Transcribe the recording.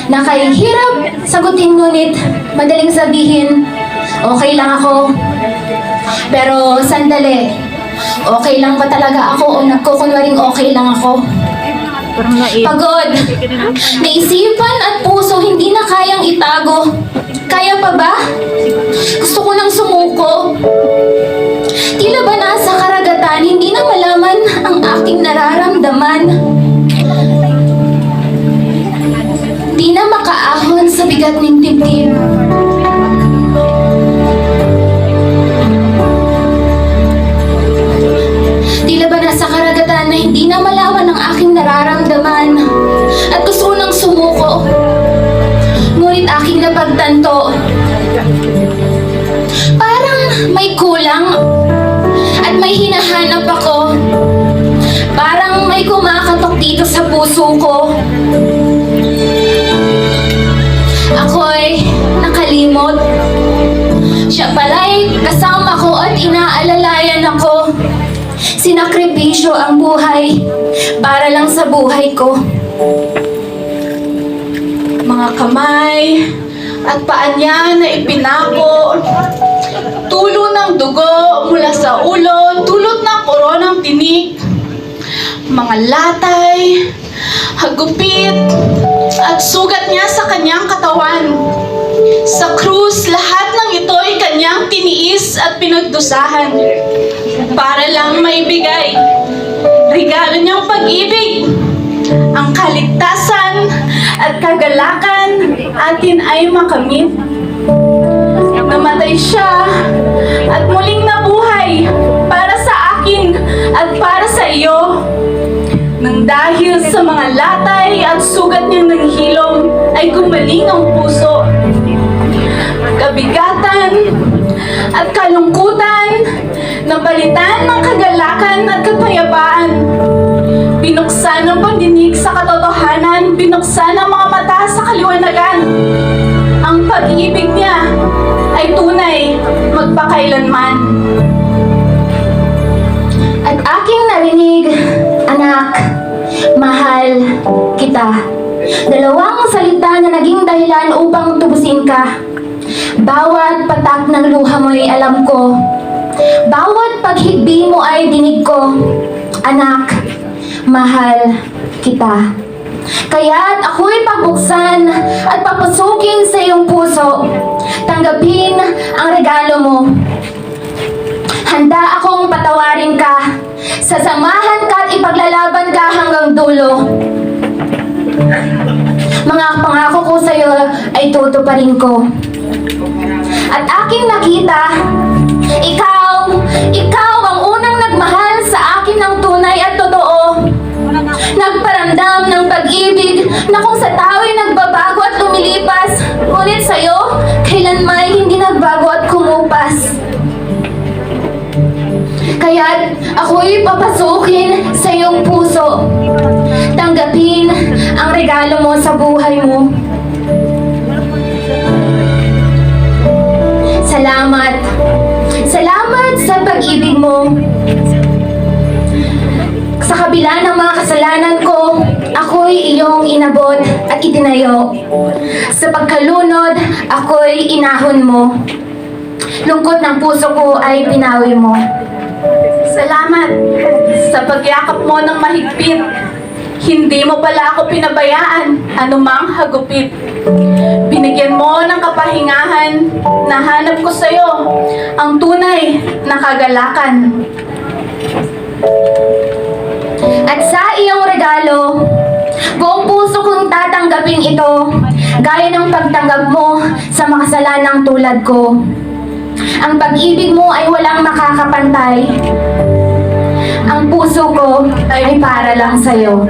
Nakahihirap sagutin ngunit madaling sabihin, okay lang ako. Pero sandali, okay lang ba talaga ako o nagkukunwaring okay lang ako? Pagod, naisipan at puso hindi na kayang itago. Kaya pa ba? Gusto ko nang sumuko. Tila ba nasa karagatan, hindi na malaman ang aking nararamdaman. Di na makaahon sa bigat ng dibdib. Tila ba nasa karagatan na hindi na malaman ang aking nararamdaman. At gusto ko nang sumuko. Ngunit aking napagtanto, parang may kulang at may hinahanap ako. Parang may kumakatok dito sa puso ko. Ako'y nakalimot. Siya pala'y kasama ko at inaalalayan ako. Sinakripisyo ang buhay para lang sa buhay ko. Mga kamay at paa niya na ipinako, tulo ng dugo mula sa ulo, tulot ng koronang tinik, mga latay, hagupit, at sugat niya sa kanyang katawan. Sa krus, lahat ng ito ay kanyang tiniis at pinagdusahan para lang maibigay regalo niyang pag-ibig. Ang kaligtasan at kagalakan atin ay makamit. Namatay siya at muling nabuhay para sa akin at para sa iyo. Nang dahil sa mga latay at sugat niyang nanghilom ay gumaling ang puso. Kabigatan at kalungkutan, napalitan ng kagalakan at kapayapaan. Binuksan ang pagdinig sa katotohanan, binuksan ang mga mata sa kaliwanagan. Ang pag-ibig niya ay tunay magpakailanman. At aking narinig, anak, mahal kita. Dalawang salita na naging dahilan upang tubusin ka. Bawat patak ng luha mo'y alam ko. Bawat paghigbi mo ay dinig ko. Anak, mahal kita. Kaya't ako'y pabuksan at papasukin sa iyong puso. Tanggapin ang regalo mo. Handa akong patawarin ka. Sasamahan ka at ipaglalaban ka hanggang dulo. Mga pangako ko sa iyo ay tutuparin ko. At aking nakita, ikaw ang unang nagmahal sa akin ng tunay at totoo. Nagparamdam ng pag-ibig na kung sa tao'y nagbabago at lumilipas, ngunit sa'yo, kailanman hindi nagbago at kumupas. Kaya't ako'y papasukin sa iyong puso. Tanggapin ang regalo mo sa buhay mo. Salamat. Salamat sa pag-ibig mo. Sa kabila ng mga kasalanan ko, ako'y iyong inabot at itinayo. Sa pagkalunod, ako'y inahon mo. Lungkot ng puso ko ay pinawi mo. Salamat sa pagyakap mo ng mahigpit. Hindi mo pala ako pinabayaan anumang hagupit. Binigyan mo ng kapahingahan, nahanap ko sa'yo ang tunay na kagalakan. At sa iyong regalo, buong puso kong tatanggapin ito, gaya ng pagtanggap mo sa makasalanang tulad ko. Ang pag-ibig mo ay walang makakapantay. Ang puso ko ay para lang sa'yo.